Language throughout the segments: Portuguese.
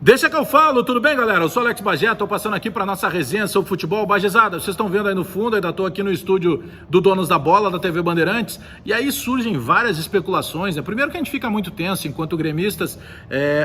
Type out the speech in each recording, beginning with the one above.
Deixa que eu falo, tudo bem, galera? Eu sou Alex Bagé, tô passando aqui para nossa resenha sobre futebol. Bagezada, vocês estão vendo aí no fundo, ainda tô aqui no estúdio do Donos da Bola, da TV Bandeirantes, e aí surgem várias especulações, né? Primeiro que a gente fica muito tenso enquanto gremistas,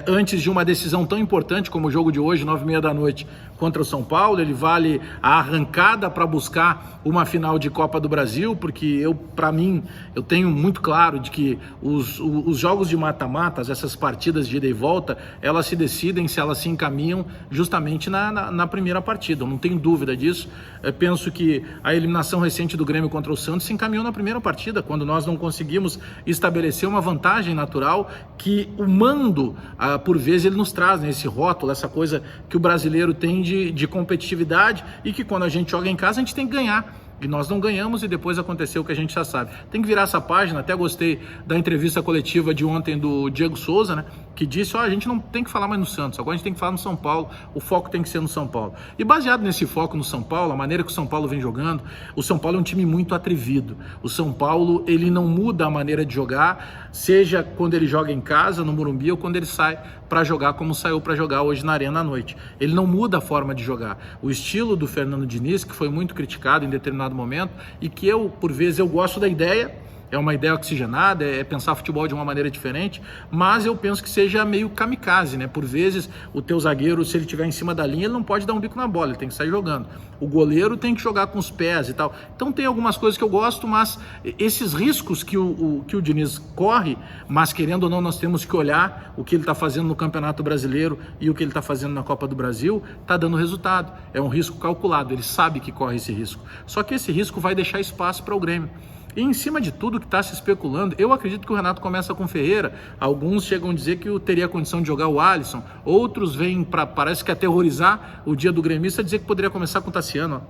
antes de uma decisão tão importante como o jogo de hoje, 9h30 da noite, contra o São Paulo. Ele vale a arrancada para buscar uma final de Copa do Brasil, porque para mim, eu tenho muito claro de que os jogos de mata-matas, essas partidas de ida e volta, elas se decidem se elas se encaminham justamente na primeira partida. Eu não tenho dúvida disso. Eu penso que a eliminação recente do Grêmio contra o Santos se encaminhou na primeira partida, quando nós não conseguimos estabelecer uma vantagem natural que o mando, por vezes, ele nos traz, né, esse rótulo, essa coisa que o brasileiro tem de competitividade, e que quando a gente joga em casa a gente tem que ganhar. E nós não ganhamos, e depois aconteceu o que a gente já sabe. Tem que virar essa página. Até gostei da entrevista coletiva de ontem do Diego Souza, né? Que disse, a gente não tem que falar mais no Santos, agora a gente tem que falar no São Paulo, o foco tem que ser no São Paulo. E baseado nesse foco no São Paulo, a maneira que o São Paulo vem jogando, o São Paulo é um time muito atrevido. O São Paulo, ele não muda a maneira de jogar, seja quando ele joga em casa, no Morumbi, ou quando ele sai para jogar como saiu para jogar hoje na Arena à noite. Ele não muda a forma de jogar. O estilo do Fernando Diniz, que foi muito criticado em determinado momento, e que por vezes, eu gosto da ideia. É uma ideia oxigenada, é pensar futebol de uma maneira diferente, mas eu penso que seja meio kamikaze, né? Por vezes, o teu zagueiro, se ele estiver em cima da linha, ele não pode dar um bico na bola, ele tem que sair jogando. O goleiro tem que jogar com os pés e tal. Então tem algumas coisas que eu gosto, mas esses riscos que o Diniz corre, mas querendo ou não, nós temos que olhar o que ele está fazendo no Campeonato Brasileiro e o que ele está fazendo na Copa do Brasil, está dando resultado. É um risco calculado, ele sabe que corre esse risco. Só que esse risco vai deixar espaço para o Grêmio. E em cima de tudo que está se especulando, eu acredito que o Renato começa com Ferreira. Alguns chegam a dizer que teria condição de jogar o Alisson, outros vêm parece que aterrorizar o dia do gremista, dizer que poderia começar com o Tassiano.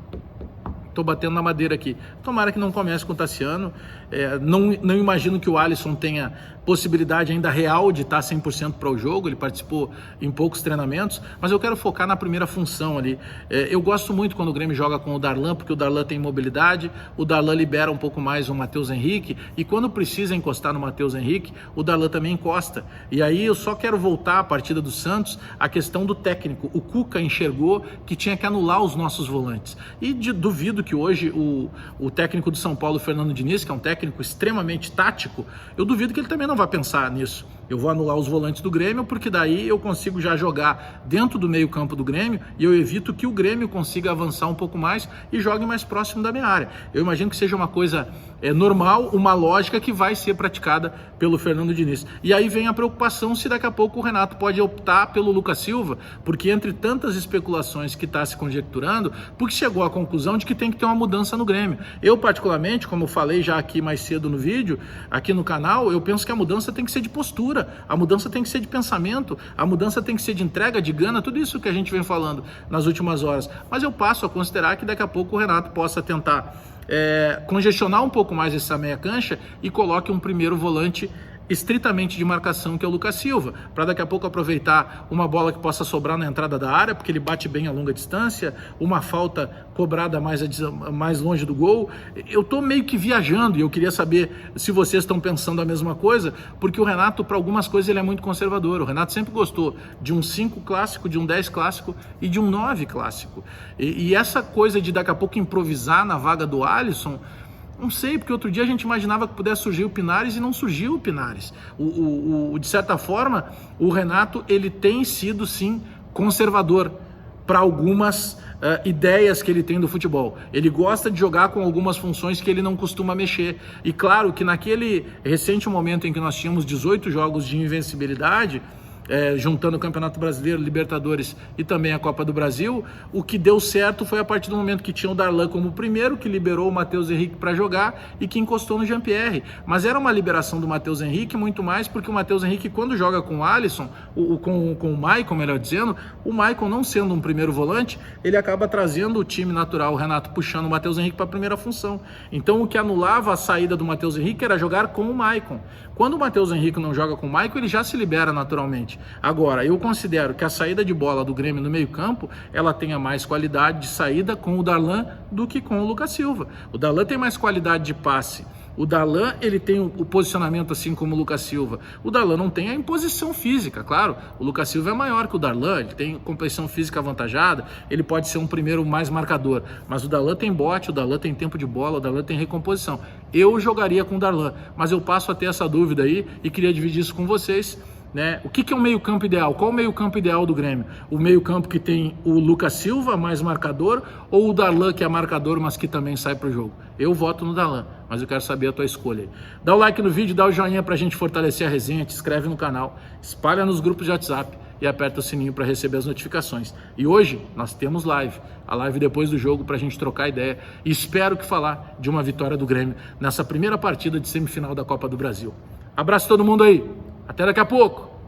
Estou batendo na madeira aqui. Tomara que não comece com o Tassiano. Não imagino que o Alisson tenha possibilidade ainda real de estar 100% para o jogo. Ele participou em poucos treinamentos, mas eu quero focar na primeira função ali. Eu gosto muito quando o Grêmio joga com o Darlan, porque o Darlan tem mobilidade, o Darlan libera um pouco mais o Matheus Henrique, e quando precisa encostar no Matheus Henrique, o Darlan também encosta. E aí eu só quero voltar à partida do Santos, a questão do técnico. O Cuca enxergou que tinha que anular os nossos volantes. E duvido que hoje o técnico do São Paulo, Fernando Diniz, que é um técnico extremamente tático, eu duvido que ele também não vai pensar nisso. Eu vou anular os volantes do Grêmio, porque daí eu consigo já jogar dentro do meio campo do Grêmio, e eu evito que o Grêmio consiga avançar um pouco mais e jogue mais próximo da minha área. Eu imagino que seja uma coisa normal, uma lógica que vai ser praticada pelo Fernando Diniz. E aí vem a preocupação se daqui a pouco o Renato pode optar pelo Lucas Silva, porque entre tantas especulações que está se conjecturando, porque chegou à conclusão de que tem que ter uma mudança no Grêmio. Eu, particularmente, como eu falei já aqui mais cedo no vídeo, aqui no canal, eu penso que a mudança tem que ser de postura, a mudança tem que ser de pensamento, a mudança tem que ser de entrega, de gana, tudo isso que a gente vem falando nas últimas horas. Mas eu passo a considerar que daqui a pouco o Renato possa tentar congestionar um pouco mais essa meia cancha e coloque um primeiro volante estritamente de marcação, que é o Lucas Silva, para daqui a pouco aproveitar uma bola que possa sobrar na entrada da área, porque ele bate bem a longa distância, uma falta cobrada mais longe do gol. Eu estou meio que viajando, e eu queria saber se vocês estão pensando a mesma coisa, porque o Renato, para algumas coisas, ele é muito conservador. O Renato sempre gostou de um 5 clássico, de um 10 clássico e de um 9 clássico. E essa coisa de daqui a pouco improvisar na vaga do Alisson, não sei, porque outro dia a gente imaginava que pudesse surgir o Pinares e não surgiu o Pinares. De certa forma, o Renato, ele tem sido, sim, conservador para algumas ideias que ele tem do futebol. Ele gosta de jogar com algumas funções que ele não costuma mexer. E claro que naquele recente momento em que nós tínhamos 18 jogos de invencibilidade, juntando o Campeonato Brasileiro, Libertadores e também a Copa do Brasil, o que deu certo foi a partir do momento que tinha o Darlan como primeiro, que liberou o Matheus Henrique para jogar e que encostou no Jean-Pierre. Mas era uma liberação do Matheus Henrique muito mais porque o Matheus Henrique, quando joga com o Alisson, com o Maicon, melhor dizendo, o Maicon, não sendo um primeiro volante, ele acaba trazendo o time natural, o Renato puxando o Matheus Henrique para a primeira função. Então o que anulava a saída do Matheus Henrique era jogar com o Maicon. Quando o Matheus Henrique não joga com o Maicon, ele já se libera naturalmente. Agora, eu considero que a saída de bola do Grêmio no meio-campo, ela tenha mais qualidade de saída com o Darlan do que com o Lucas Silva. O Darlan tem mais qualidade de passe, O Darlan, ele tem o posicionamento assim como o Lucas Silva. O Darlan não tem a imposição física, claro. O Lucas Silva é maior que o Darlan, ele tem composição física avantajada, ele pode ser um primeiro mais marcador. Mas o Darlan tem bote, o Darlan tem tempo de bola, o Darlan tem recomposição. Eu jogaria com o Darlan, mas eu passo a ter essa dúvida aí e queria dividir isso com vocês. Né? O que é o meio-campo ideal? Qual o meio-campo ideal do Grêmio? O meio-campo que tem o Lucas Silva, mais marcador, ou o Darlan, que é marcador, mas que também sai para o jogo? Eu voto no Darlan, mas eu quero saber a tua escolha aí. Dá o like no vídeo, dá o joinha para a gente fortalecer a resenha, te inscreve no canal, espalha nos grupos de WhatsApp e aperta o sininho para receber as notificações. E hoje nós temos live, a live depois do jogo para a gente trocar ideia e espero que falar de uma vitória do Grêmio nessa primeira partida de semifinal da Copa do Brasil. Abraço todo mundo aí! Até daqui a pouco!